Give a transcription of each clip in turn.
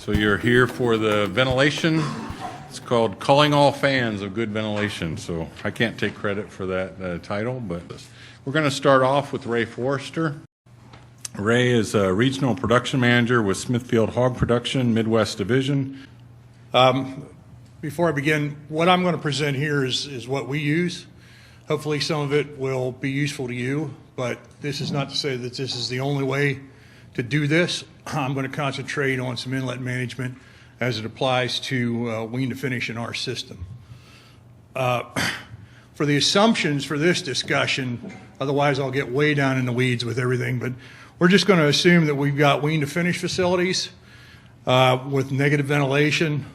So you're here for the ventilation. It's called Calling All Fans of Good Ventilation. So I can't take credit for that title, but we're going to start off with Ray Foerster. Ray is a regional production manager with Smithfield Hog Production, Midwest Division. Before I begin, what I'm going to present here is what we use. Hopefully some of it will be useful to you, but this is not to say that this is the only way to do this. I'm going to concentrate on some inlet management as it applies to wean to finish in our system. For the assumptions for this discussion, otherwise I'll get way down in the weeds with everything, but we're just going to assume that we've got wean to finish facilities with negative ventilation,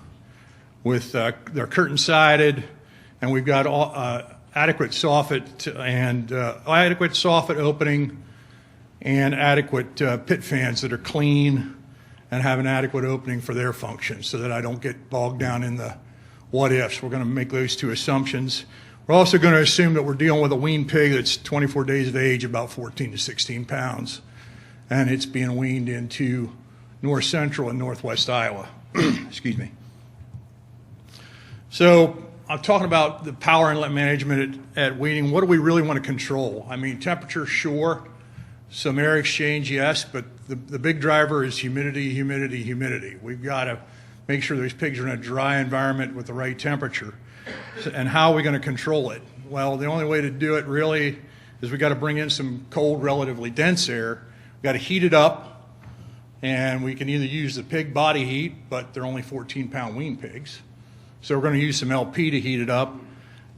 with they're curtain sided, and we've got adequate soffit and adequate soffit opening and adequate pit fans that are clean and have an adequate opening for their function so that I don't get bogged down in the what ifs. We're going to make those two assumptions. We're also going to assume that we're dealing with a weaned pig that's 24 days of age, about 14 to 16 pounds, and it's being weaned into north central and northwest Iowa. Excuse me. So I'm talking about the power inlet management at weaning. What do we really want to control? I mean, temperature, sure. Some air exchange, yes, but the big driver is humidity, humidity, humidity. We've got to make sure those pigs are in a dry environment with the right temperature. And how are we going to control it? Well, the only way to do it really is we've got to bring in some cold, relatively dense air. We've got to heat it up, and we can either use the pig body heat, but they're only 14-pound wean pigs. So we're going to use some LP to heat it up,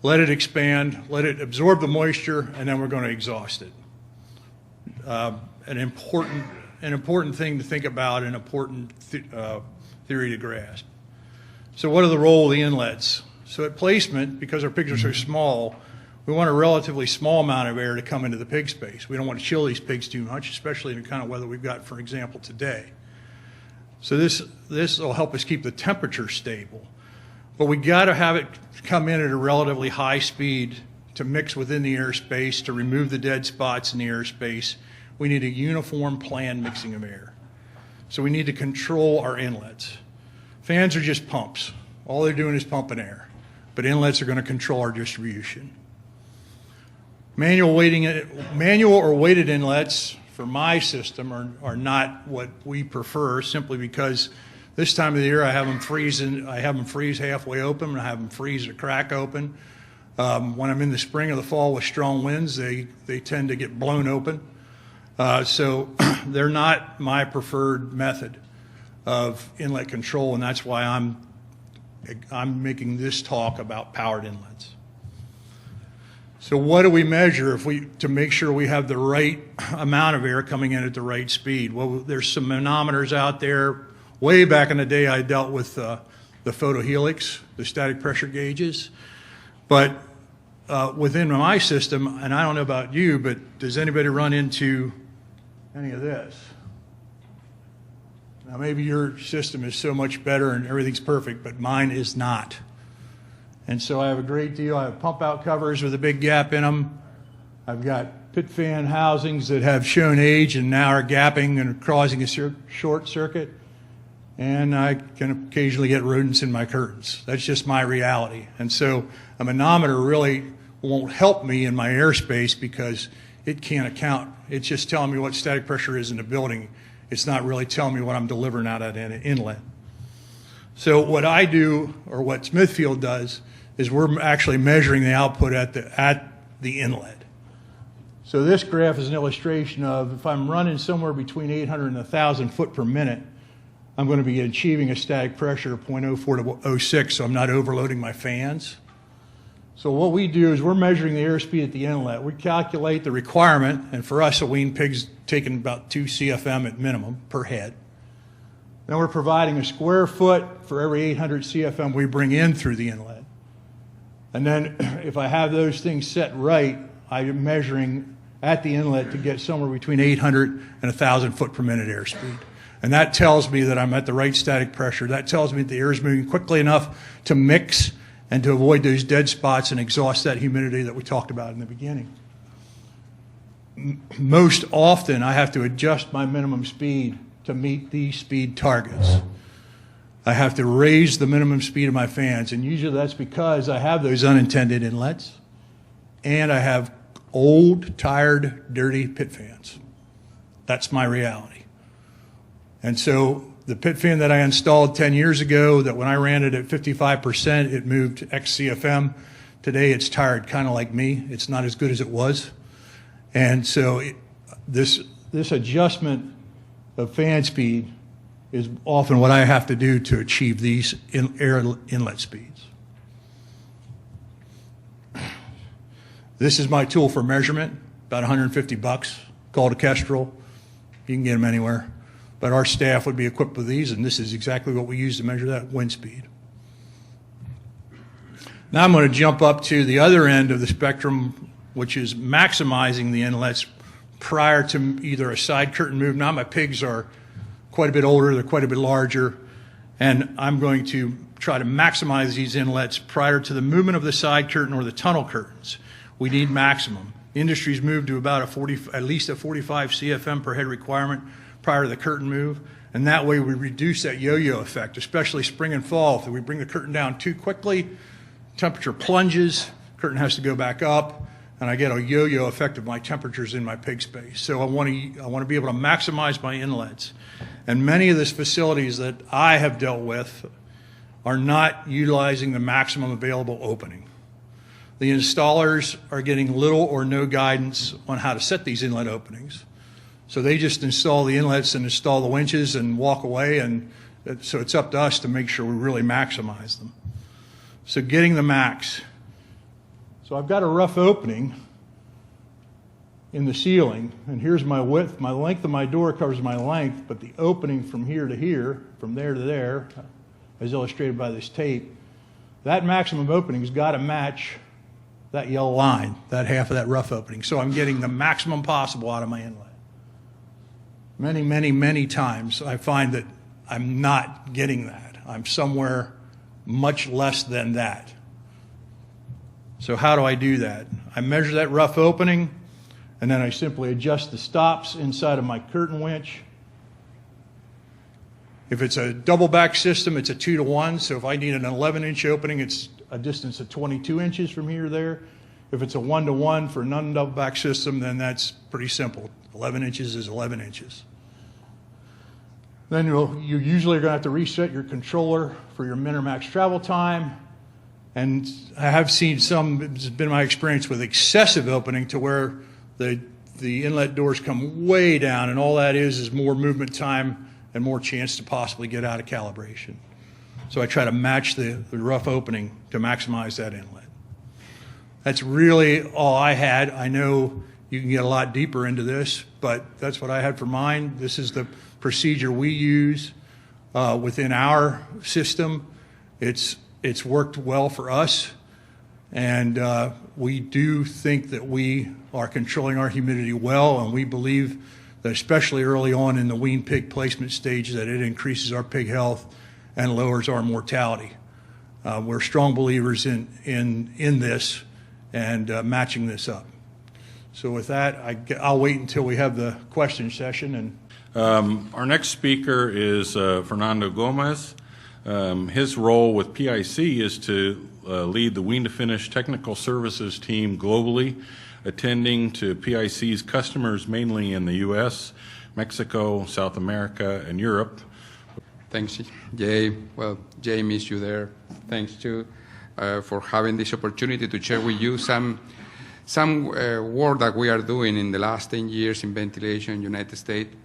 let it expand, let it absorb the moisture, and then we're going to exhaust it. An important thing to think about, an important theory to grasp. So what are the role of the inlets? So at placement, because our pigs are so small, we want a relatively small amount of air to come into the pig space. We don't want to chill these pigs too much, especially in the kind of weather we've got, for example, today. So this will help us keep the temperature stable. But we got to have it come in at a relatively high speed to mix within the airspace, to remove the dead spots in the airspace. We need a uniform planned mixing of air. So we need to control our inlets. Fans are just pumps. All they're doing is pumping air. But inlets are going to control our distribution. Manual or weighted inlets for my system are not what we prefer, simply because this time of the year I have them freeze halfway open, and I have them freeze or crack open. When I'm in the spring or the fall with strong winds, they tend to get blown open. So they're not my preferred method of inlet control, and that's why I'm making this talk about powered inlets. So what do we measure to make sure we have the right amount of air coming in at the right speed? Well, there's some manometers out there. Way back in the day, I dealt with the photohelix, the static pressure gauges. But within my system, and I don't know about you, but does anybody run into any of this? Now, maybe your system is so much better and everything's perfect, but mine is not. And so I have a great deal. I have pump out covers with a big gap in them. I've got pit fan housings that have shown age and now are gapping and causing a short circuit. And I can occasionally get rodents in my curtains. That's just my reality. And so a manometer really won't help me in my airspace because it can't account. It's just telling me what static pressure is in the building. It's not really telling me what I'm delivering out at an inlet. So what I do, or what Smithfield does, is we're actually measuring the output at the inlet. So this graph is an illustration of if I'm running somewhere between 800 and 1,000 foot per minute, I'm going to be achieving a static pressure of 0.04 to 0.06, so I'm not overloading my fans. So what we do is we're measuring the airspeed at the inlet. We calculate the requirement, and for us, a weaned pig's taking about 2 CFM at minimum per head. Then we're providing a square foot for every 800 CFM we bring in through the inlet. And then if I have those things set right, I'm measuring at the inlet to get somewhere between 800 and 1,000 foot per minute airspeed. And that tells me that I'm at the right static pressure. That tells me that the air is moving quickly enough to mix and to avoid those dead spots and exhaust that humidity that we talked about in the beginning. Most often, I have to adjust my minimum speed to meet these speed targets. I have to raise the minimum speed of my fans, and usually that's because I have those unintended inlets, and I have old, tired, dirty pit fans. That's my reality. And so the pit fan that I installed 10 years ago, that when I ran it at 55%, it moved XCFM. Today it's tired, kind of like me. It's not as good as it was. And so this adjustment of fan speed is often what I have to do to achieve these air inlet speeds. This is my tool for measurement, about 150 bucks, called a Kestrel. You can get them anywhere. But our staff would be equipped with these, and this is exactly what we use to measure that wind speed. Now I'm going to jump up to the other end of the spectrum, which is maximizing the inlets prior to either a side curtain move. Now my pigs are quite a bit older, they're quite a bit larger, and I'm going to try to maximize these inlets prior to the movement of the side curtain or the tunnel curtains. We need maximum. The industry's moved to about at least a 45 CFM per head requirement prior to the curtain move, and that way we reduce that yo-yo effect, especially spring and fall. If we bring the curtain down too quickly, temperature plunges, curtain has to go back up, and I get a yo-yo effect of my temperatures in my pig space. So I want to be able to maximize my inlets. And many of these facilities that I have dealt with are not utilizing the maximum available opening. The installers are getting little or no guidance on how to set these inlet openings. So they just install the inlets and install the winches and walk away, and so it's up to us to make sure we really maximize them. So getting the max. So I've got a rough opening in the ceiling, and here's my width. My length of my door covers my length, but the opening from here to here, from there to there, as illustrated by this tape, that maximum opening's got to match that yellow line, that half of that rough opening. So I'm getting the maximum possible out of my inlet. Many, many, many times I find that I'm not getting that. I'm somewhere much less than that. So how do I do that? I measure that rough opening, and then I simply adjust the stops inside of my curtain winch. If it's a double back system, it's a 2-to-1. So if I need an 11-inch opening, it's a distance of 22 inches from here to there. If it's a 1-to-1 for a non-double back system, then that's pretty simple. 11 inches is 11 inches. Then you usually are going to have to reset your controller for your min or max travel time. And I have seen some, it's been my experience with excessive opening to where the inlet doors come way down, and all that is more movement time and more chance to possibly get out of calibration. So I try to match the rough opening to maximize that inlet. That's really all I had. I know you can get a lot deeper into this, but that's what I had for mine. This is the procedure we use within our system. It's worked well for us, and we do think that we are controlling our humidity well, and we believe that especially early on in the wean pig placement stage that it increases our pig health and lowers our mortality. We're strong believers in this and matching this up. So with that, I'll wait until we have the question session. And our next speaker is Fernando Gomez. His role with PIC is to lead the Wean to Finish technical services team globally, attending to PIC's customers mainly in the U.S., Mexico, South America, and Europe. Thanks, Jay. Well, Jay missed you there. Thanks too for having this opportunity to share with you some work that we are doing in the last 10 years in ventilation in the United States.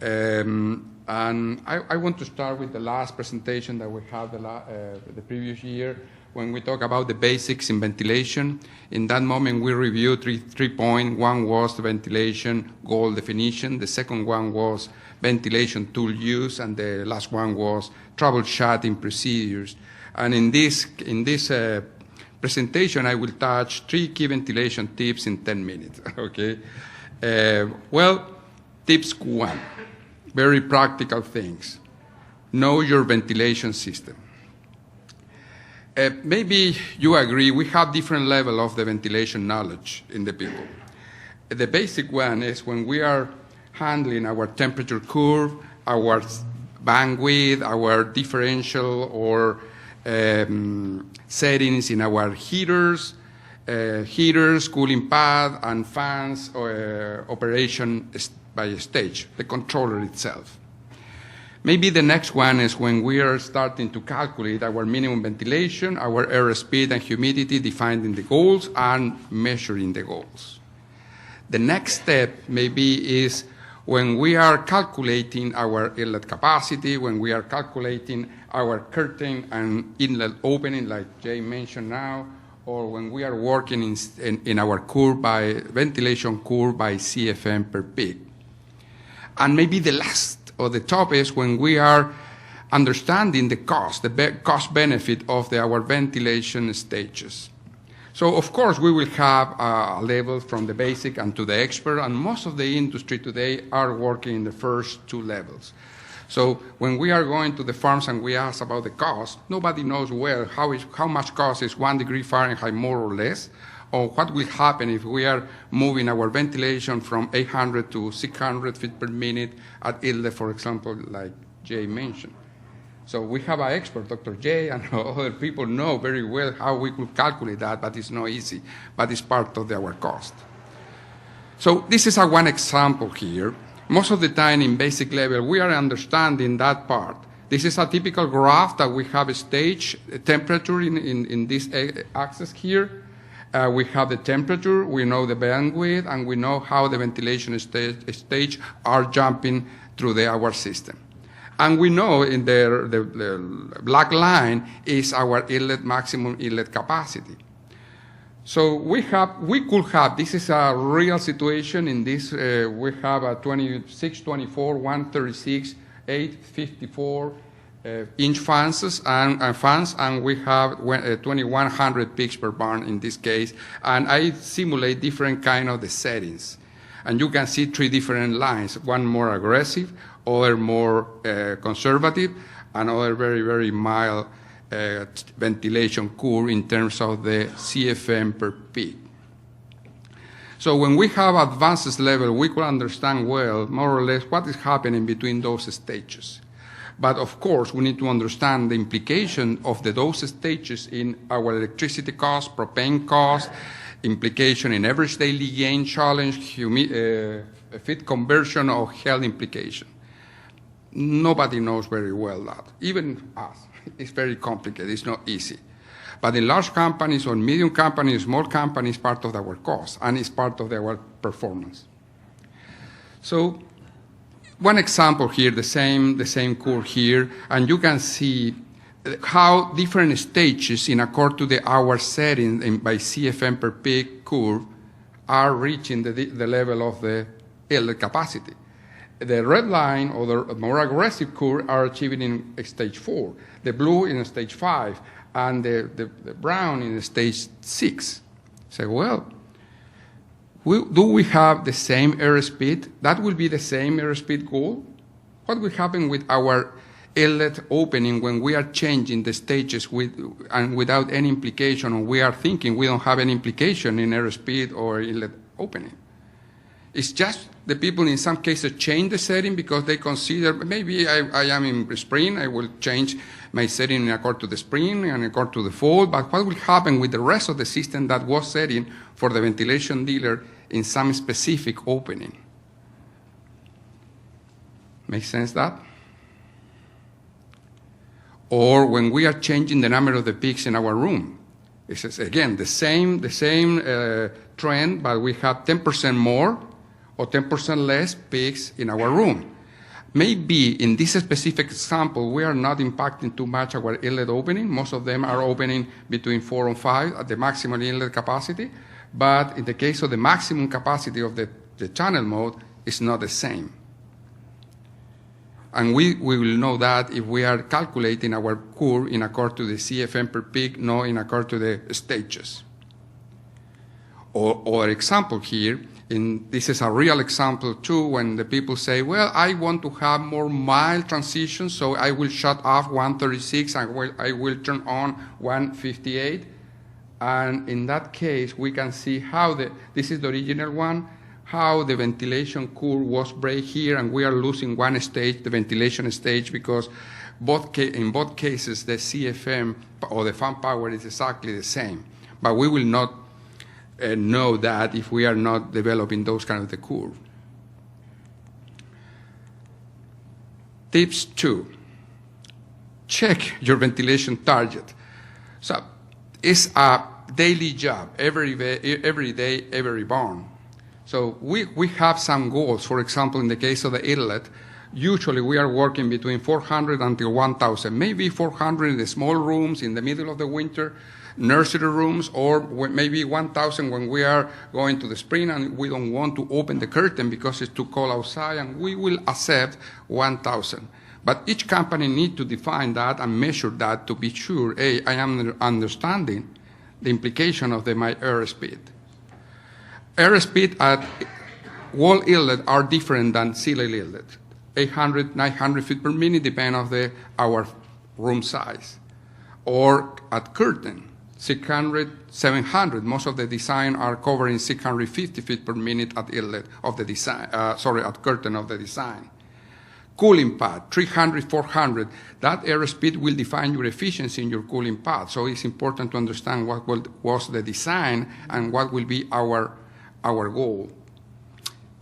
And I want to start with the last presentation that we had the previous year when we talk about the basics in ventilation. In that moment, we reviewed three points. One was the ventilation goal definition. The second one was ventilation tool use, and the last one was troubleshooting procedures. And in this presentation, I will touch 3 key ventilation tips in 10 minutes. Okay. Well, tips 1, very practical things. Know your ventilation system. Maybe you agree we have different level of the ventilation knowledge in the people. The basic one is when we are handling our temperature curve, our bandwidth, our differential or settings in our heaters, cooling pad, and fans operation by stage, the controller itself. Maybe the next one is when we are starting to calculate our minimum ventilation, our airspeed and humidity, defining the goals and measuring the goals. The next step maybe is when we are calculating our inlet capacity, when we are calculating our curtain and inlet opening, like Jay mentioned now, or when we are working in our curve by ventilation curve by CFM per peak. And maybe the last or the top is when we are understanding the cost, the cost benefit of our ventilation stages. So of course we will have a level from the basic and to the expert, and most of the industry today are working in the first two levels. So when we are going to the farms and we ask about the cost, nobody knows well how much cost is 1 degree Fahrenheit more or less, or what will happen if we are moving our ventilation from 800 to 600 feet per minute at Inlet, for example, like Jay mentioned. So we have an expert, Dr. Jay, and other people know very well how we could calculate that, but it's not easy, but it's part of our cost. So this is one example here. Most of the time in basic level, we are understanding that part. This is a typical graph that we have a stage temperature in this axis here. We have the temperature, we know the bandwidth, and we know how the ventilation stage are jumping through our system. And we know in the black line is our inlet maximum inlet capacity. So we could have, this is a real situation in this, we have a 26, 24, 136, 854 inch fans, and we have 2100 peaks per barn in this case, and I simulate different kind of the settings. And you can see three different lines, one more aggressive, other more conservative, and other very, very mild ventilation curve in terms of the CFM per peak. So when we have advanced level, we could understand well, more or less, what is happening between those stages. But of course, we need to understand the implication of those stages in our electricity cost, propane cost, implication in average daily gain challenge, feed conversion, or health implication. Nobody knows very well that, even us. It's very complicated, it's not easy. But in large companies or medium companies, small companies, part of our cost, and it's part of our performance. So one example here, the same curve here, and you can see how different stages in accord to the hour setting by CFM per peak curve are reaching the level of the inlet capacity. The red line, or the more aggressive curve, are achieving in stage 4, the blue in stage 5, and the brown in stage 6. Say, well, do we have the same airspeed? That will be the same airspeed goal? What will happen with our inlet opening when we are changing the stages and without any implication, or we are thinking we don't have any implication in airspeed or inlet opening? It's just the people in some cases change the setting because they consider maybe I am in spring, I will change my setting in accord to the spring and accord to the fall, but what will happen with the rest of the system that was setting for the ventilation dealer in some specific opening? Make sense that? Or when we are changing the number of the peaks in our room. It's again the same trend, but we have 10% more or 10% less peaks in our room. Maybe in this specific example, we are not impacting too much our inlet opening. Most of them are opening between 4 and 5 at the maximum inlet capacity. But in the case of the maximum capacity of the channel mode, it's not the same. And we will know that if we are calculating our curve in accord to the CFM per peak, not in accord to the stages. Or example here, this is a real example too, when the people say, well, I want to have more mild transitions, so I will shut off 136 and I will turn on 158. And in that case, we can see how this is the original one, how the ventilation curve was break here, and we are losing one stage, the ventilation stage, because in both cases the CFM or the fan power is exactly the same. But we will not know that if we are not developing those kind of the curve. Tips 2, check your ventilation target. So it's a daily job, every day, every barn. So we have some goals. For example, in the case of the inlet, usually we are working between 400 until 1,000, maybe 400 in the small rooms in the middle of the winter, nursery rooms, or maybe 1,000 when we are going to the spring and we don't want to open the curtain because it's too cold outside, and we will accept 1,000. But each company needs to define that and measure that to be sure, hey, I am understanding the implication of my airspeed. Airspeed at wall inlet are different than ceiling inlet. 800, 900 feet per minute depend on our room size. Or at curtain, 600, 700. Most of the design are covering 650 feet per minute at inlet of the design, at curtain of the design. Cooling pad, 300, 400. That airspeed will define your efficiency in your cooling pad. So it's important to understand what was the design and what will be our goal.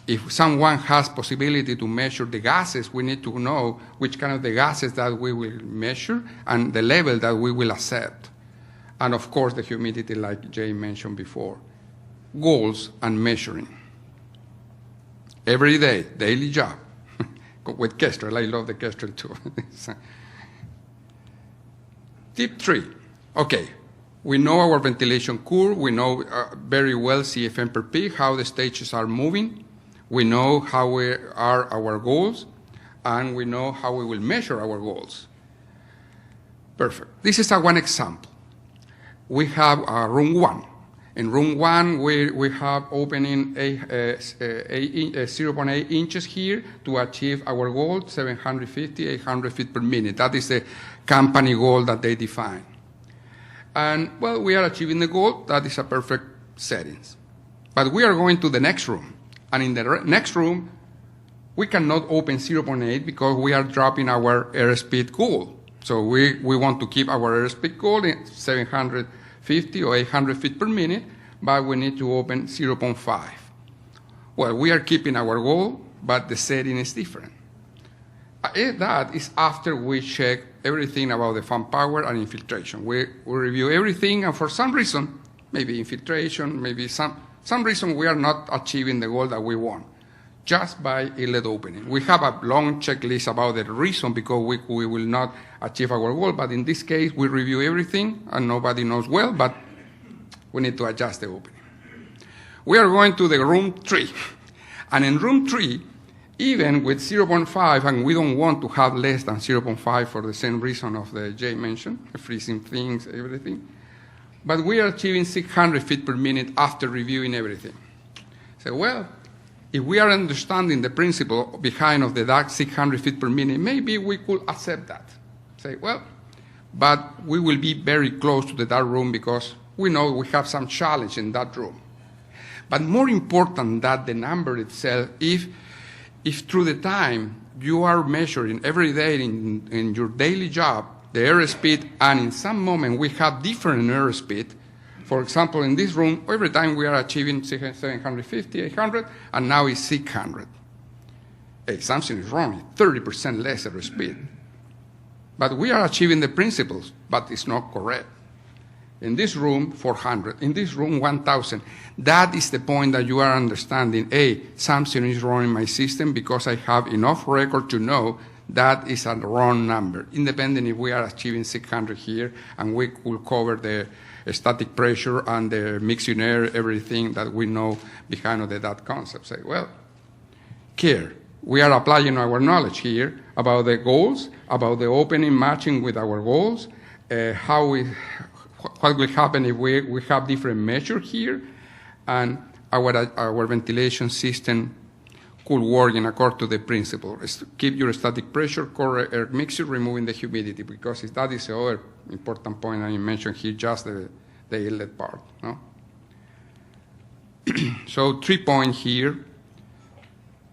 If someone has possibility to measure the gases, we need to know which kind of the gases that we will measure and the level that we will accept. And of course, the humidity, like Jay mentioned before. Goals and measuring. Every day, daily job. With Kestrel, I love the Kestrel too. Tip 3, okay. We know our ventilation curve, we know very well CFM per peak, how the stages are moving, we know how are our goals, and we know how we will measure our goals. Perfect. This is one example. We have room 1. In room 1, we have opening 0.8 inches here to achieve our goal, 750, 800 feet per minute. That is the company goal that they define. And, well, we are achieving the goal. That is a perfect settings. But we are going to the next room. And in the next room, we cannot open 0.8 because we are dropping our airspeed goal. So we want to keep our airspeed goal in 750 or 800 feet per minute, but we need to open 0.5. Well, we are keeping our goal, but the setting is different. That is after we check everything about the fan power and infiltration. We review everything, and for some reason, maybe infiltration, maybe some reason we are not achieving the goal that we want, just by inlet opening. We have a long checklist about the reason because we will not achieve our goal, but in this case, we review everything, and nobody knows well, but we need to adjust the opening. We are going to the room 3, and in room 3, even with 0.5, and we don't want to have less than 0.5 for the same reason of the Jay mentioned, freezing things, everything, but we are achieving 600 feet per minute after reviewing everything. So, well, if we are understanding the principle behind of the dark 600 feet per minute, maybe we could accept that. Say, well, but we will be very close to the dark room because we know we have some challenge in that room. But more important than the number itself, if through the time you are measuring every day in your daily job the airspeed, and in some moment we have different airspeed. For example, in this room, every time we are achieving 750, 800, and now it's 600. Hey, something is wrong, 30% less airspeed. But we are achieving the principles, but it's not correct. In this room, 400. In this room, 1,000. That is the point that you are understanding, hey, something is wrong in my system because I have enough record to know that is a wrong number, independent if we are achieving 600 here and we will cover the static pressure and the mixing air, everything that we know behind of that concept. Say, well, care. We are applying our knowledge here about the goals, about the opening matching with our goals, what will happen if we have different measures here, and our ventilation system could work in accord to the principle. Keep your static pressure, core air mixture, removing the humidity, because that is the other important point I mentioned here, just the inlet part. No? So 3 points here.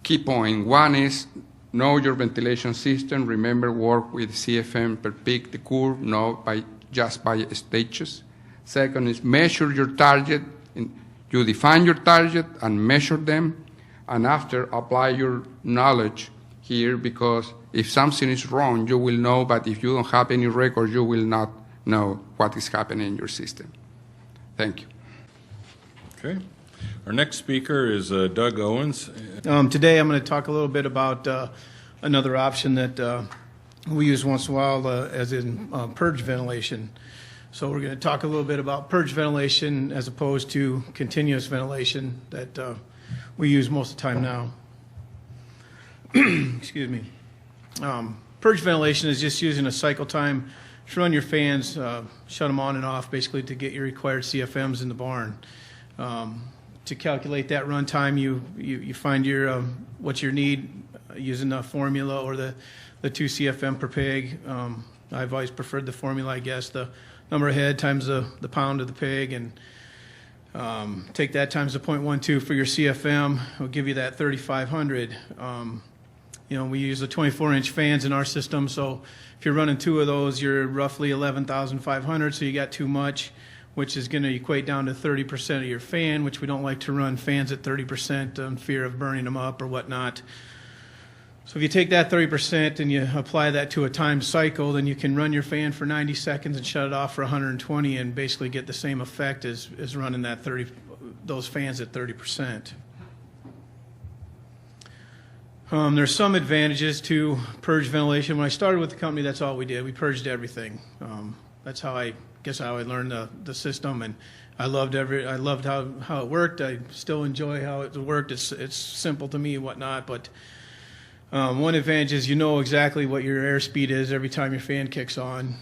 key point. One is know your ventilation system. Remember, work with CFM per peak, the curve, not just by stages. Second is measure your target. You define your target and measure them, and after apply your knowledge here, because if something is wrong, you will know, but if you don't have any record, you will not know what is happening in your system. Thank you. Okay. Our next speaker is Doug Owens. Today I'm going to talk a little bit about another option that we use once in a while, as in purge ventilation. So we're going to talk a little bit about purge ventilation as opposed to continuous ventilation that we use most of the time now. Excuse me. Purge ventilation is just using a cycle time to run your fans, shut them on and off, basically to get your required CFMs in the barn. To calculate that run time, you find your what you need using the formula or the 2 CFM per pig. I've always preferred the formula, I guess, the number of head times the pound of the pig, and take that times the 0.12 for your CFM. It'll give you that 3,500. We use the 24-inch fans in our system, so if you're running 2 of those, you're roughly 11,500, so you got too much, which is going to equate down to 30% of your fan, which we don't like to run fans at 30% on fear of burning them up or whatnot. So if you take that 30% and you apply that to a timed cycle, then you can run your fan for 90 seconds and shut it off for 120 and basically get the same effect as running those fans at 30%. There's some advantages to purge ventilation. When I started with the company, that's all we did. We purged everything. That's how I learned the system, and I loved how it worked. I still enjoy how it worked. It's simple to me and whatnot, but one advantage is you know exactly what your airspeed is every time your fan kicks on.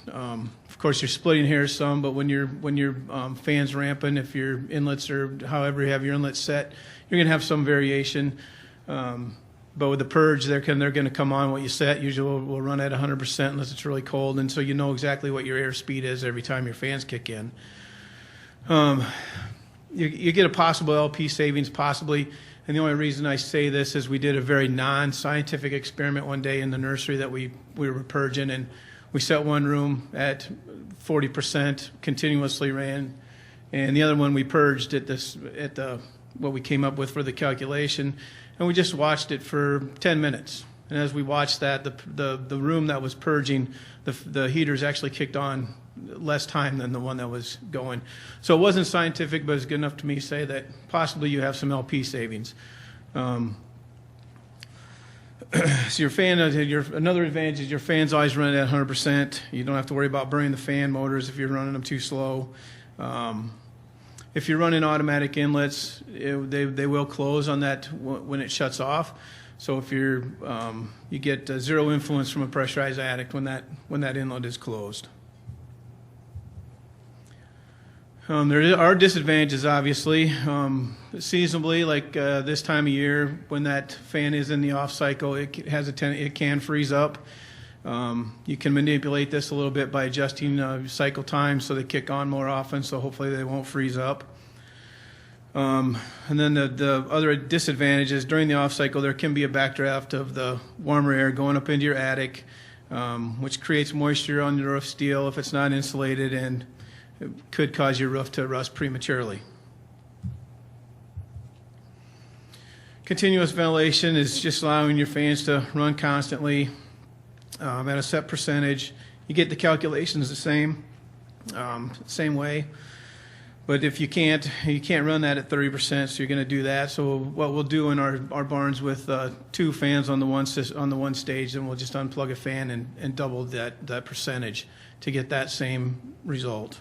Of course, you're splitting hairs some, but when your fan's ramping, if your inlets or however you have your inlets set, you're going to have some variation. But with the purge, they're going to come on what you set. Usually we'll run at 100% unless it's really cold, and so you know exactly what your airspeed is every time your fans kick in. You get a possible LP savings, possibly. And the only reason I say this is we did a very non-scientific experiment one day in the nursery that we were purging, and we set one room at 40%, continuously ran, and the other one we purged at what we came up with for the calculation, and we just watched it for 10 minutes. And as we watched that, the room that was purging, the heaters actually kicked on less time than the one that was going. So it wasn't scientific, but it's good enough to me to say that possibly you have some LP savings. So your fan, another advantage is your fan's always running at 100%. You don't have to worry about burning the fan motors if you're running them too slow. If you're running automatic inlets, they will close on that when it shuts off. So if you get zero influence from a pressurized attic when that inlet is closed. There are disadvantages, obviously. Seasonably, like this time of year, when that fan is in the off cycle, it can freeze up. You can manipulate this a little bit by adjusting cycle time so they kick on more often, so hopefully they won't freeze up. And then the other disadvantage is during the off cycle there can be a backdraft of the warmer air going up into your attic, which creates moisture on the roof steel if it's not insulated, and it could cause your roof to rust prematurely. Continuous ventilation is just allowing your fans to run constantly at a set percentage. You get the calculations the same way. But if you can't run that at 30%, so you're going to do that. So what we'll do in our barns with 2 fans on the one stage, then we'll just unplug a fan and double that percentage to get that same result.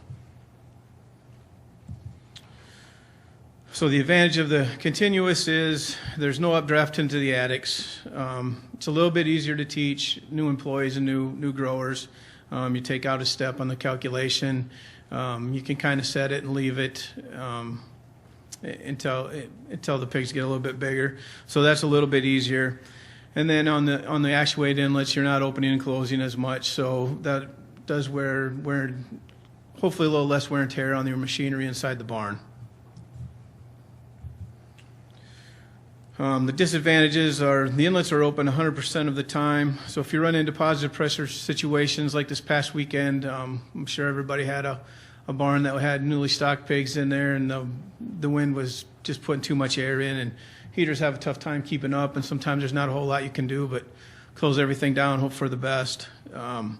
So the advantage of the continuous is there's no updraft into the attics. It's a little bit easier to teach new employees and new growers. You take out a step on the calculation. You can kind of set it and leave it until the pigs get a little bit bigger. So that's a little bit easier. And then on the actuated inlets, you're not opening and closing as much. So that does wear hopefully a little less wear and tear on your machinery inside the barn. The disadvantages are the inlets are open 100% of the time. So if you run into positive pressure situations like this past weekend, I'm sure everybody had a barn that had newly stocked pigs in there, and the wind was just putting too much air in, and heaters have a tough time keeping up, and sometimes there's not a whole lot you can do but close everything down, hope for the best. And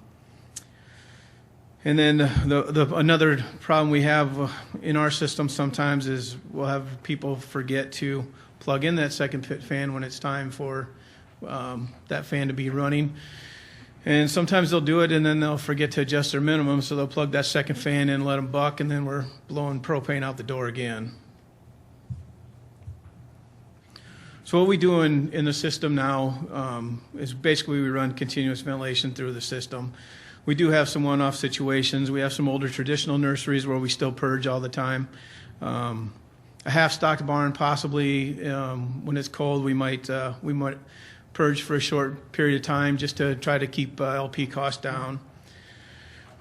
then another problem we have in our system sometimes is we'll have people forget to plug in that second pit fan when it's time for that fan to be running. And sometimes they'll do it and then they'll forget to adjust their minimum, so they'll plug that second fan in, let them buck, and then we're blowing propane out the door again. So what we do in the system now is basically we run continuous ventilation through the system. We do have some one-off situations. We have some older traditional nurseries where we still purge all the time. A half-stocked barn, possibly when it's cold, we might purge for a short period of time just to try to keep LP costs down.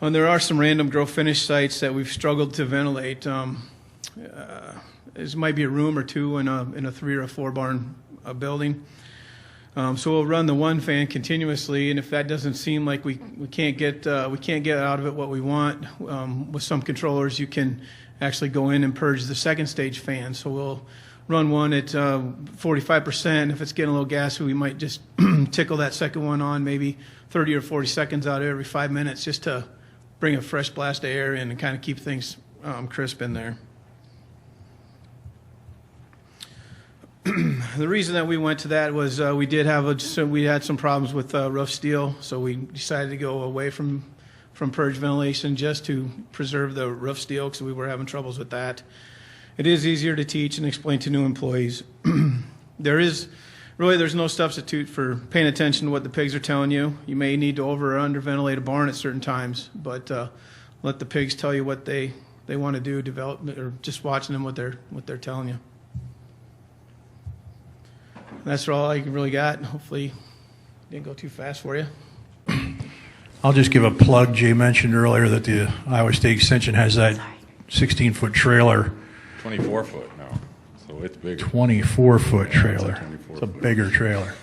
And there are some random grow finish sites that we've struggled to ventilate. This might be a room or two in a 3 or 4 barn building. So we'll run the one fan continuously, and if that doesn't seem like we can't get out of it what we want, with some controllers you can actually go in and purge the second stage fan. So we'll run one at 45%. If it's getting a little gassy, we might just tickle that second one on maybe 30 or 40 seconds out of every 5 minutes just to bring a fresh blast of air in and kind of keep things crisp in there. The reason that we went to that was we had some problems with rough steel, so we decided to go away from purge ventilation just to preserve the rough steel because we were having troubles with that. It is easier to teach and explain to new employees. There's no substitute for paying attention to what the pigs are telling you. You may need to over or under ventilate a barn at certain times, but let the pigs tell you what they want to do, or just watching them what they're telling you. That's all I really got. Hopefully didn't go too fast for you. I'll just give a plug. Jay mentioned earlier that the Iowa State Extension has that 16-foot trailer. 24-foot now, so it's bigger. 24-foot trailer. It's It's a bigger trailer.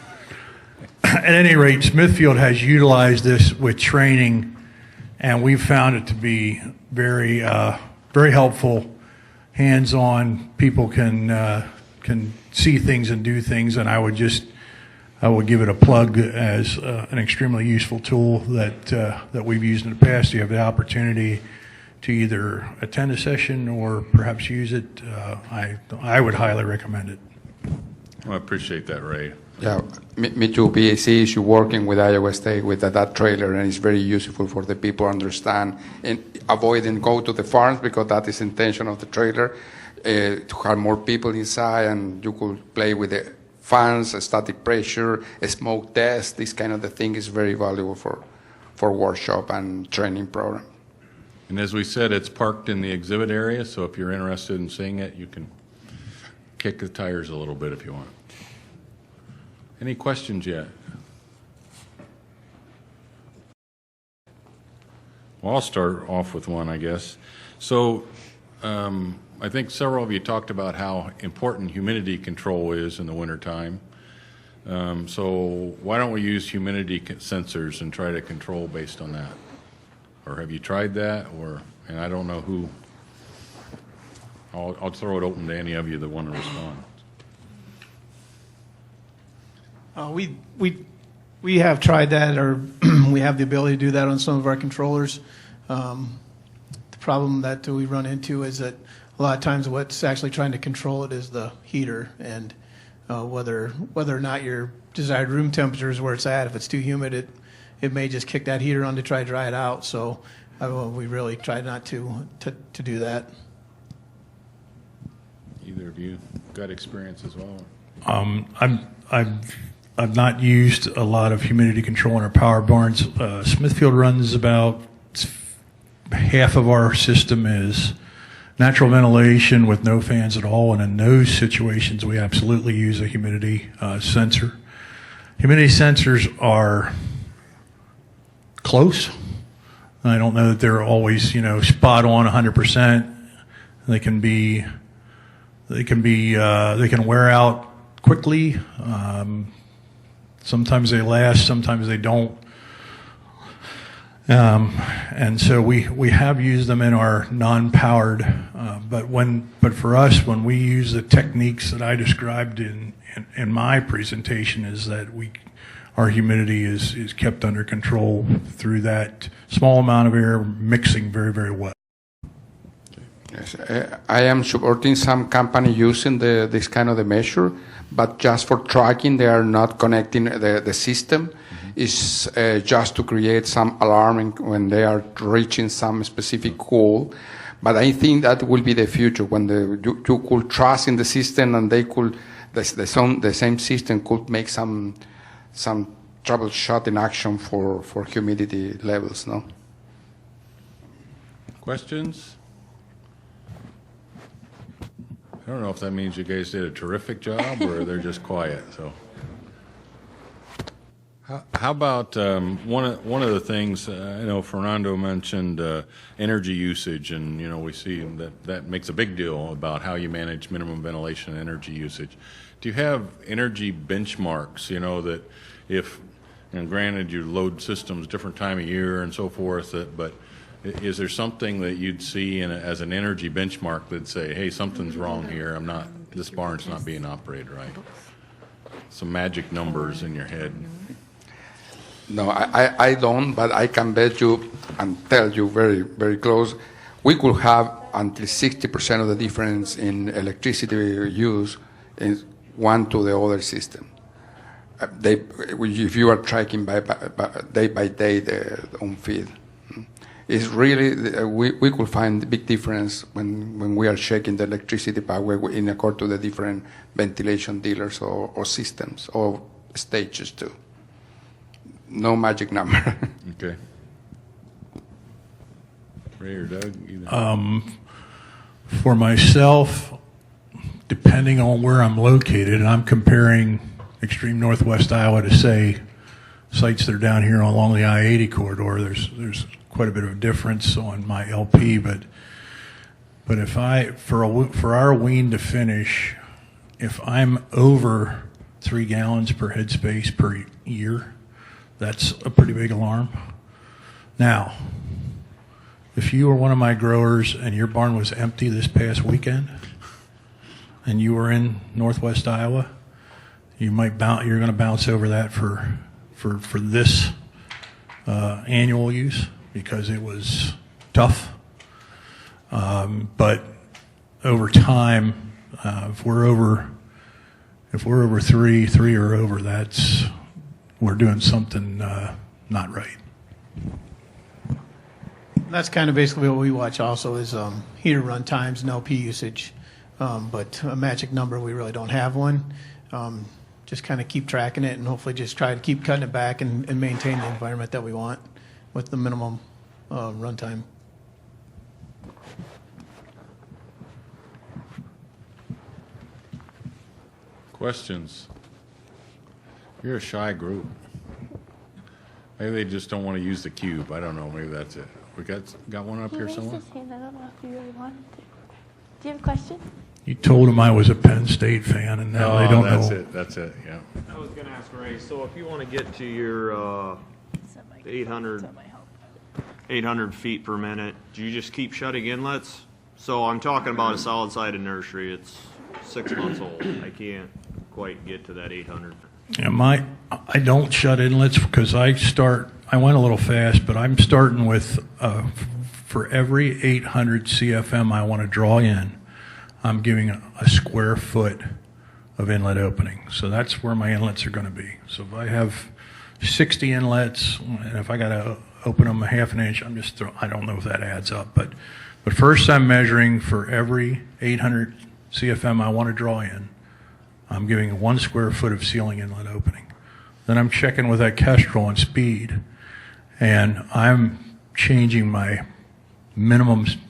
At any rate, Smithfield has utilized this with training, and we've found it to be very, very helpful, hands-on. People can see things and do things, and I would give it a plug as an extremely useful tool that we've used in the past. You have the opportunity to either attend a session or perhaps use it. I would highly recommend it. Well, I appreciate that, Ray. Yeah, me too. PAC is working with Iowa State with that trailer, and it's very useful for the people to understand and avoiding go to the farms because that is the intention of the trailer. To have more people inside, and you could play with the fans, static pressure, smoke test. This kind of the thing is very valuable for workshop and training program. And as we said, it's parked in the exhibit area, so if you're interested in seeing it, you can kick the tires a little bit if you want. Any questions yet? Well, I'll start off with one, I guess. So I think several of you talked about how important humidity control is in the wintertime. So why don't we use humidity sensors and try to control based on that? Or have you tried that? And I don't know who. I'll throw it open to any of you that want to respond. We have tried that, or we have the ability to do that on some of our controllers. The problem that we run into is that a lot of times what's actually trying to control it is the heater, and whether or not your desired room temperature is where it's at. If it's too humid, it may just kick that heater on to try to dry it out. So we really try not to do that. Either of you got experience as well? I've not used a lot of humidity control in our power barns. Smithfield runs about half of our system is natural ventilation with no fans at all, and in those situations we absolutely use a humidity sensor. Humidity sensors are close. I don't know that they're always, spot on 100%. They can wear out quickly. Sometimes they last, sometimes they don't. And so we have used them in our non-powered, but for us, when we use the techniques that I described in my presentation, is that our humidity is kept under control through that small amount of air mixing very, very well. Yes, I am supporting some company using this kind of the measure, but just for tracking, they are not connecting the system. It's just to create some alarming when they are reaching some specific goal. But I think that will be the future, when you could trust in the system, and they could the same system could make some troubleshooting action for humidity levels. No. Questions? I don't know if that means you guys did a terrific job or they're just quiet. So, how about one of the things I know Fernando mentioned energy usage, and we see that makes a big deal about how you manage minimum ventilation and energy usage. Do you have energy benchmarks? That if, granted, you load systems different time of year and so forth, but is there something that you'd see as an energy benchmark that'd say, hey, something's wrong here, this barn's not being operated right? Some magic numbers in your head. No, I don't, but I can bet you and tell you very, very close, we could have until 60% of the difference in electricity use in one to the other system. If you are tracking day by day the on feed. It's really, we could find a big difference when we are checking the electricity power in accord to the different ventilation dealers or systems or stages too. No magic number. Okay. Ray or Doug? For myself, depending on where I'm located, and I'm comparing extreme northwest Iowa to, say, sites that are down here along the I-80 corridor, there's quite a bit of a difference on my LP, but if for our wean to finish, if I'm over 3 gallons per headspace per year, that's a pretty big alarm. Now, if you were one of my growers and your barn was empty this past weekend, and you were in northwest Iowa, you're going to bounce over that for this annual use, because it was tough. But over time, if we're over 3 or over, we're doing something not right. That's kind of basically what we watch also is heater run times and LP usage. But a magic number, we really don't have one. Just kind of keep tracking it and hopefully just try to keep cutting it back and maintain the environment that we want with the minimum runtime. Questions? You're a shy group. Maybe they just don't want to use the cube. I don't know. Maybe that's it. We got one up here somewhere? He raised his hand. I don't know if you really wanted to. Do you have a question? You told them I was a Penn State fan, and now they don't know. That's it, yeah. I was going to ask Ray, so if you want to get to your 800 feet per minute, do you just keep shutting inlets? So I'm talking about a solid-sided nursery. It's 6 months old. I can't quite get to that 800. Yeah, I don't shut inlets because I went a little fast, but I'm starting with, for every 800 CFM I want to draw in, I'm giving a square foot of inlet opening. So that's where my inlets are going to be. So if I have 60 inlets, and if I got to open them a half an inch, I don't know if that adds up. But first I'm measuring for every 800 CFM I want to draw in, I'm giving 1 square foot of ceiling inlet opening. Then I'm checking with that Kestrel on speed, and I'm changing my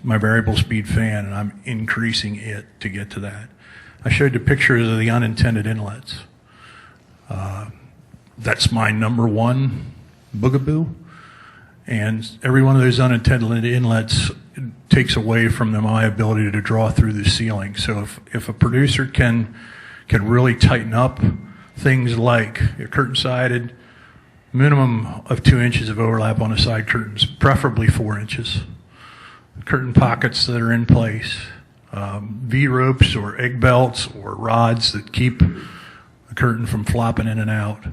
variable speed fan, and I'm increasing it to get to that. I showed you pictures of the unintended inlets. That's my number one boogaboo, and every one of those unintended inlets takes away from my ability to draw through the ceiling. So if a producer can can really tighten up things like your curtain-sided, minimum of 2 inches of overlap on the side curtains, preferably 4 inches. Curtain pockets that are in place, V-ropes or egg belts or rods that keep the curtain from flopping in and out.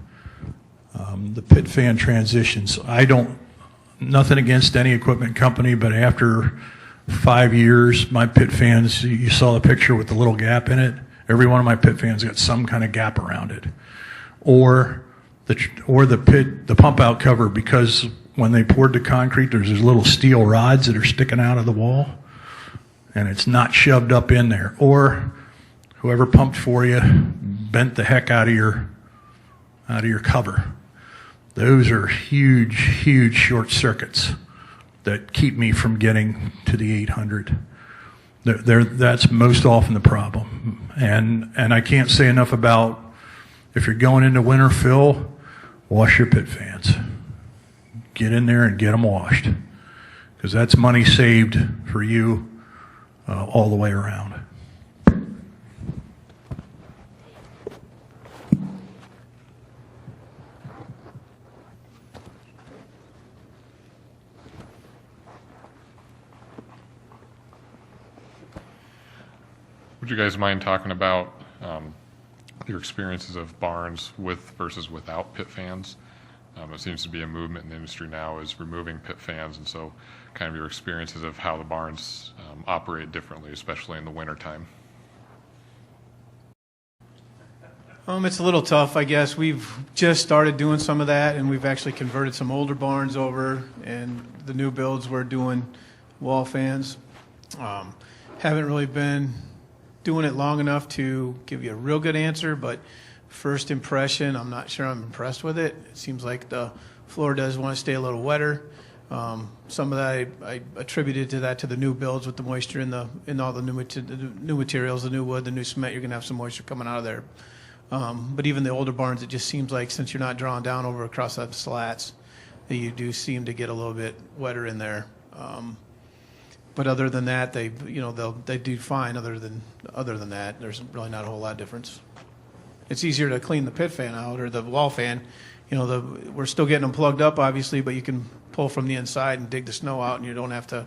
The pit fan transitions. Nothing against any equipment company, but after 5 years, my pit fans, you saw the picture with the little gap in it. Every one of my pit fans got some kind of gap around it. Or the pump out cover, because when they poured the concrete, there's these little steel rods that are sticking out of the wall, and it's not shoved up in there. Or whoever pumped for you bent the heck out of your cover. Those are huge, huge short circuits that keep me from getting to the 800. That's most often the problem. And I can't say enough about, if you're going into winter fill, wash your pit fans. Get in there and get them washed, because that's money saved for you all the way around. Would you guys mind talking about your experiences of barns with versus without pit fans? It seems to be a movement in the industry now is removing pit fans, and so kind of your experiences of how the barns operate differently, especially in the wintertime. It's a little tough, I guess. We've just started doing some of that, and we've actually converted some older barns over, and the new builds we're doing wall fans. Haven't really been doing it long enough to give you a real good answer, but first impression, I'm not sure I'm impressed with it. It seems like the floor does want to stay a little wetter. Some of that I attributed to the new builds with the moisture in all the new materials, the new wood, the new cement. You're going to have some moisture coming out of there. But even the older barns, it just seems like since you're not drawing down over across the slats, that you do seem to get a little bit wetter in there. But other than that, they do fine. Other than that, there's really not a whole lot of difference. It's easier to clean the pit fan out or the wall fan. We're still getting them plugged up, obviously, but you can pull from the inside and dig the snow out, and you don't have to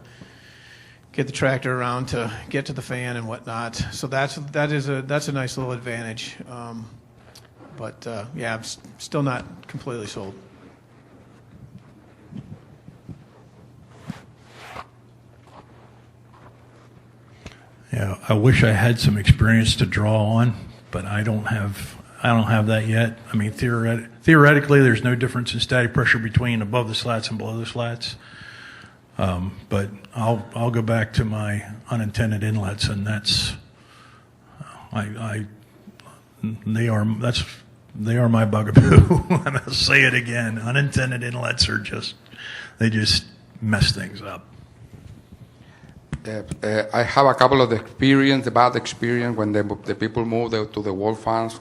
get the tractor around to get to the fan and whatnot. So that's a nice little advantage. But I'm still not completely sold. Yeah, I wish I had some experience to draw on, but I don't have that yet. I mean, theoretically, there's no difference in static pressure between above the slats and below the slats. But I'll go back to my unintended inlets, and they are my bugaboo. And I'll say it again: unintended inlets they just mess things up. I have a couple of the bad experience when the people moved to the wall fans.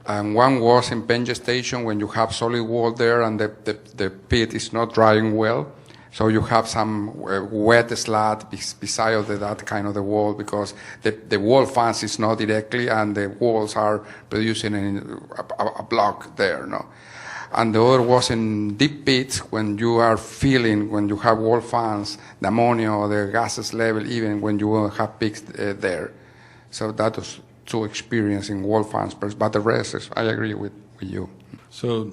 And one was in Penge Station when you have solid wall there and the pit is not drying well. So you have some wet slat beside of that kind of the wall, because the wall fans is not directly and the walls are producing a block there. No? And the other was in deep pits when you have wall fans, the ammonia or the gases level, even when you have peaks there. So that was two experience in wall fans, but the rest is, I agree with you. So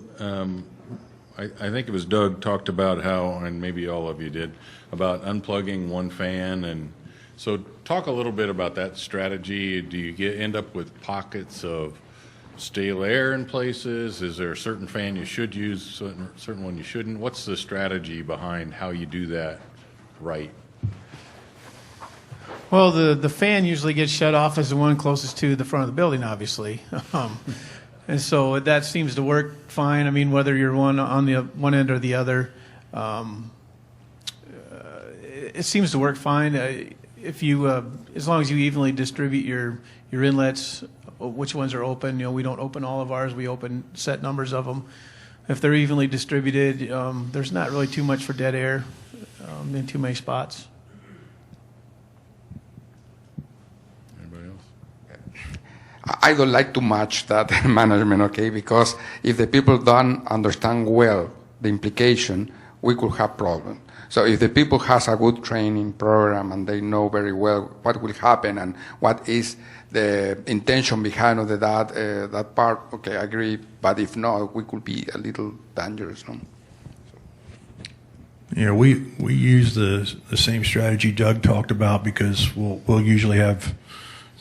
I think it was Doug talked about how, and maybe all of you did, about unplugging one fan. And so talk a little bit about that strategy. Do you end up with pockets of stale air in places? Is there a certain fan you should use, certain one you shouldn't? What's the strategy behind how you do that right? Well, the fan usually gets shut off as the one closest to the front of the building, obviously. And so that seems to work fine. I mean, whether you're one on the one end or the other, it seems to work fine. As long as you evenly distribute your inlets, which ones are open. We don't open all of ours. We open set numbers of them. If they're evenly distributed, there's not really too much for dead air in too many spots. Anybody else? I don't like to match that management, okay? Because if the people don't understand well the implication, we could have problems. So if the people has a good training program and they know very well what will happen and what is the intention behind of that part, okay, I agree. But if not, we could be a little dangerous. No? Yeah, we use the same strategy Doug talked about, because we'll usually have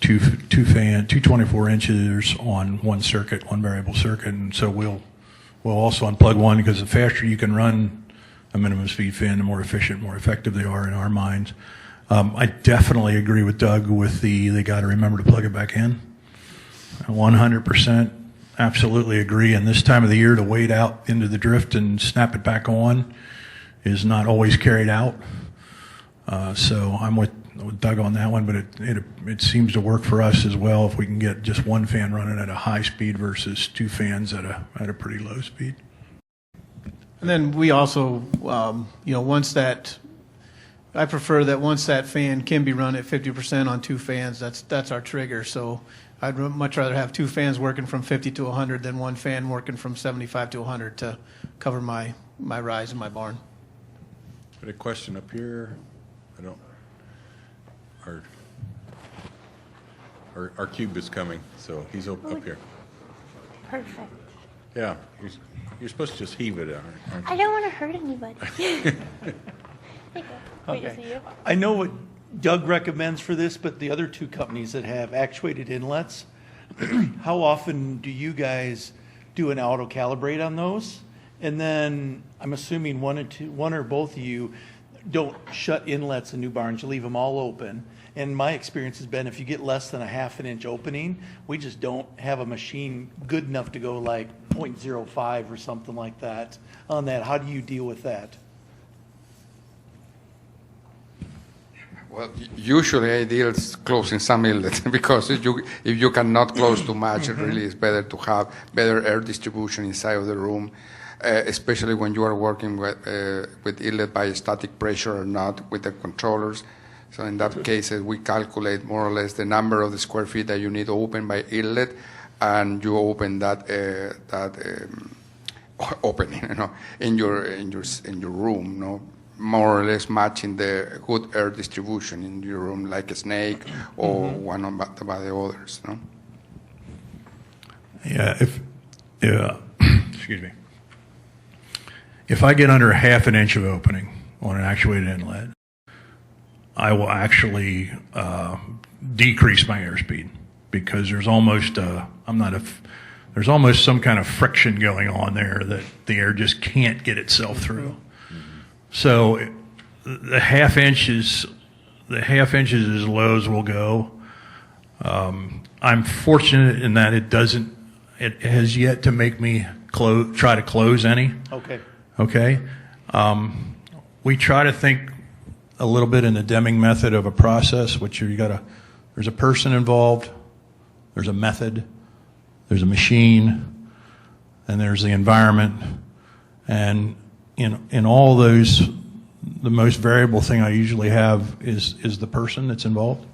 two 24 inches on one circuit, one variable circuit, and so we'll also unplug one, because the faster you can run a minimum speed fan, the more efficient, more effective they are in our minds. I definitely agree with Doug with they got to remember to plug it back in. 100%, absolutely agree. And this time of the year, to wait out into the drift and snap it back on is not always carried out. So I'm with Doug on that one, but it seems to work for us as well if we can get just one fan running at a high speed versus two fans at a pretty low speed. And then we also, I prefer that once that fan can be run at 50% on two fans, that's our trigger. So I'd much rather have two fans working from 50 to 100 than one fan working from 75 to 100 to cover my rise in my barn. Got a question up here? Our cube is coming, so he's up here. Perfect. Yeah, you're supposed to just heave it, aren't you? I don't want to hurt anybody. There you go. Wait to see you. I know what Doug recommends for this, but the other two companies that have actuated inlets, how often do you guys do an auto calibrate on those? And then I'm assuming one or both of you don't shut inlets in new barns, you leave them all open. And my experience has been if you get less than a half an inch opening, we just don't have a machine good enough to go like 0.05 or something like that on that. How do you deal with that? Well, usually I deal closing some inlets because if you cannot close too much, it really is better to have better air distribution inside of the room, especially when you are working with inlet by static pressure or not with the controllers. So in that case, we calculate more or less the number of the square feet that you need to open by inlet, and you open that opening, in your room, more or less matching the good air distribution in your room, like a snake or one by the others, Yeah, excuse me. If I get under a half an inch of opening on an actuated inlet, I will actually decrease my airspeed, because there's almost there's almost some kind of friction going on there that the air just can't get itself through. So the half inch is as low as we'll go. I'm fortunate in that it has yet to make me try to close any. Okay. We try to think a little bit in the Deming method of a process, which there's a person involved, there's a method, there's a machine, and there's the environment. And in all those, the most variable thing I usually have is the person that's involved.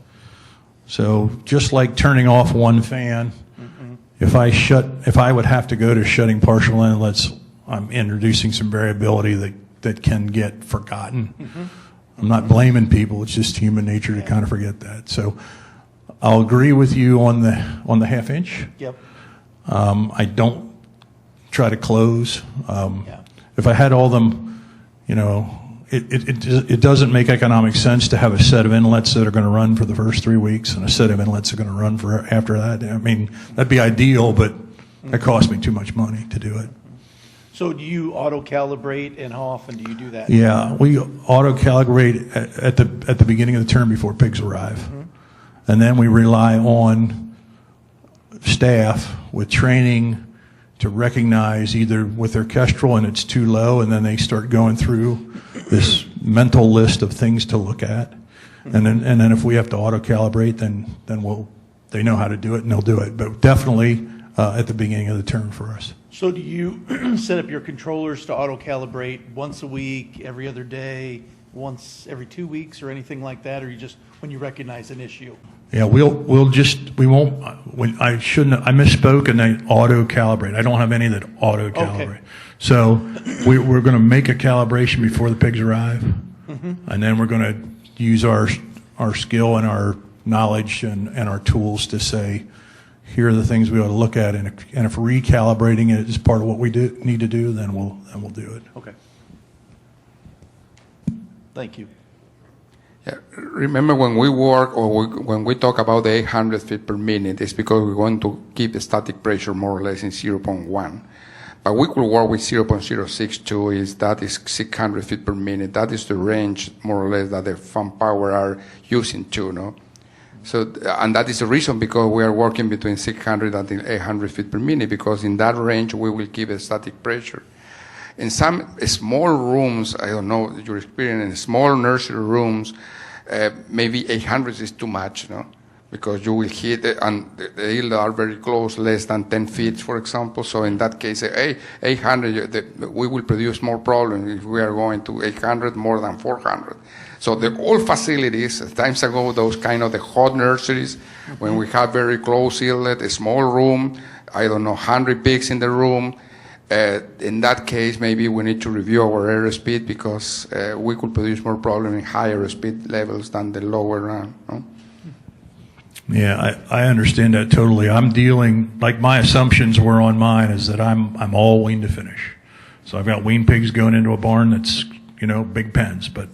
So just like turning off one fan, if I would have to go to shutting partial inlets, I'm introducing some variability that can get forgotten. I'm not blaming people, it's just human nature to kind of forget that. So I'll agree with you on the half inch. Yep. I don't try to close. If I had all them, it doesn't make economic sense to have a set of inlets that are going to run for the first 3 weeks and a set of inlets that are going to run for after that. I mean, that'd be ideal, but that costs me too much money to do it. So do you auto-calibrate, and how often do you do that? Yeah, we auto-calibrate at the beginning of the term before pigs arrive. And then we rely on staff with training to recognize either with their Kestrel and it's too low, and then they start going through this mental list of things to look at. And then if we have to auto-calibrate, then they know how to do it and they'll do it. But definitely at the beginning of the term for us. So do you set up your controllers to auto-calibrate once a week, every other day, once every 2 weeks, or anything like that, or you just when you recognize an issue? Yeah, we won't, I misspoke and they auto-calibrate. I don't have any that auto-calibrate. Okay. So we're going to make a calibration before the pigs arrive. And then we're going to use our skill and our knowledge and our tools to say, here are the things we ought to look at. And if recalibrating it is part of what we need to do, then we'll do it. Okay. Thank you. Yeah, remember when we work or when we talk about the 800 feet per minute, it's because we want to keep the static pressure more or less in 0.1. But we could work with 0.062, that is 600 feet per minute. That is the range more or less that the fan power are using too, no? So, and that is the reason because we are working between 600 and 800 feet per minute, because in that range we will keep a static pressure. In some small rooms, I don't know your experience, in small nursery rooms, maybe 800 is too much, no? Because you will hit it, and the yield are very close, less than 10 feet, for example. So in that case, 800, we will produce more problems if we are going to 800 more than 400. So the old facilities, times ago, those kind of the hot nurseries, when we have very close inlet, a small room, I don't know, 100 pigs in the room, in that case, maybe we need to review our airspeed because we could produce more problem in higher speed levels than the lower run. No? Yeah, I understand that totally. I'm dealing, like my assumptions were on mine is that I'm all wean to finish. So I've got wean pigs going into a barn that's, big pens, but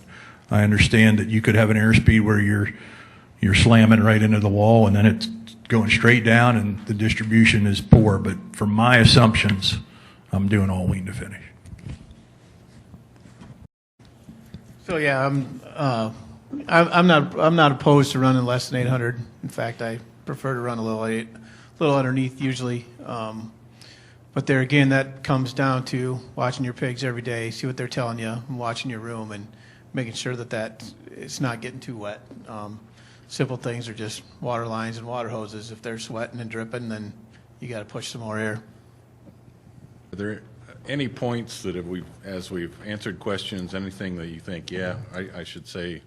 I understand that you could have an airspeed where you're slamming right into the wall and then it's going straight down and the distribution is poor. But for my assumptions, I'm doing all wean to finish. So yeah, I'm not opposed to running less than 800. In fact, I prefer to run a little underneath usually. But there again, that comes down to watching your pigs every day, see what they're telling you, and watching your room, and making sure that it's not getting too wet. Simple things are just water lines and water hoses. If they're sweating and dripping, then you got to push some more air. Are there any points that as we've answered questions, anything that you think, yeah, I should say,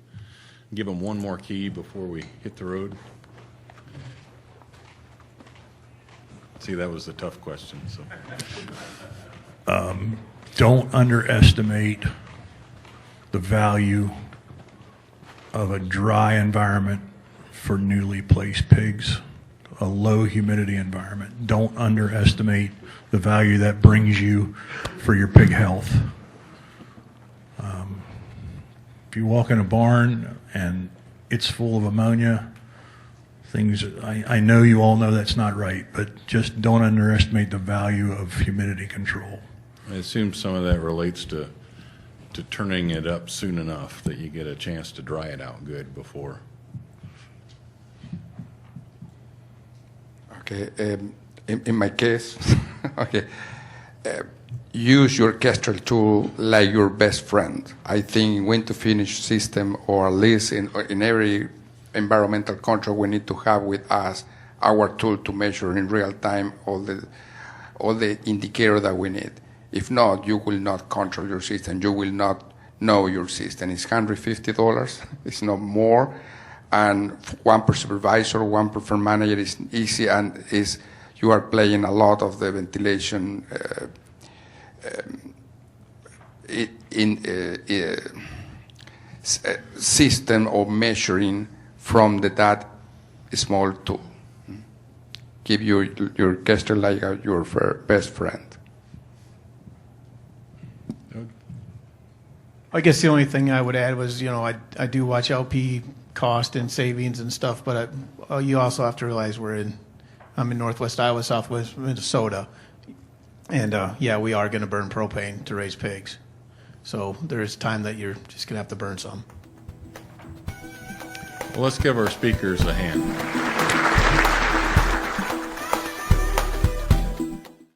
give them one more key before we hit the road? See, that was a tough question. So, Don't underestimate the value of a dry environment for newly placed pigs, a low humidity environment. Don't underestimate the value that brings you for your pig health. If you walk in a barn and it's full of ammonia, I know you all know that's not right, but just don't underestimate the value of humidity control. I assume some of that relates to turning it up soon enough that you get a chance to dry it out good before. Okay, in my case, okay, use your Kestrel tool like your best friend. I think when to finish system, or at least in every environmental control, we need to have with us our tool to measure in real time all the indicator that we need. If not, you will not control your system. You will not know your system. It's $150. It's not more. And one per supervisor, one per firm manager is easy, and you are playing a lot of the ventilation system of measuring from that small tool. Give your Kestrel like your best friend. I guess the only thing I would add was, I do watch LP cost and savings and stuff, but you also have to realize I'm in Northwest Iowa, Southwest Minnesota, and yeah, we are going to burn propane to raise pigs. So there is time that you're just going to have to burn some. Well, let's give our speakers a hand.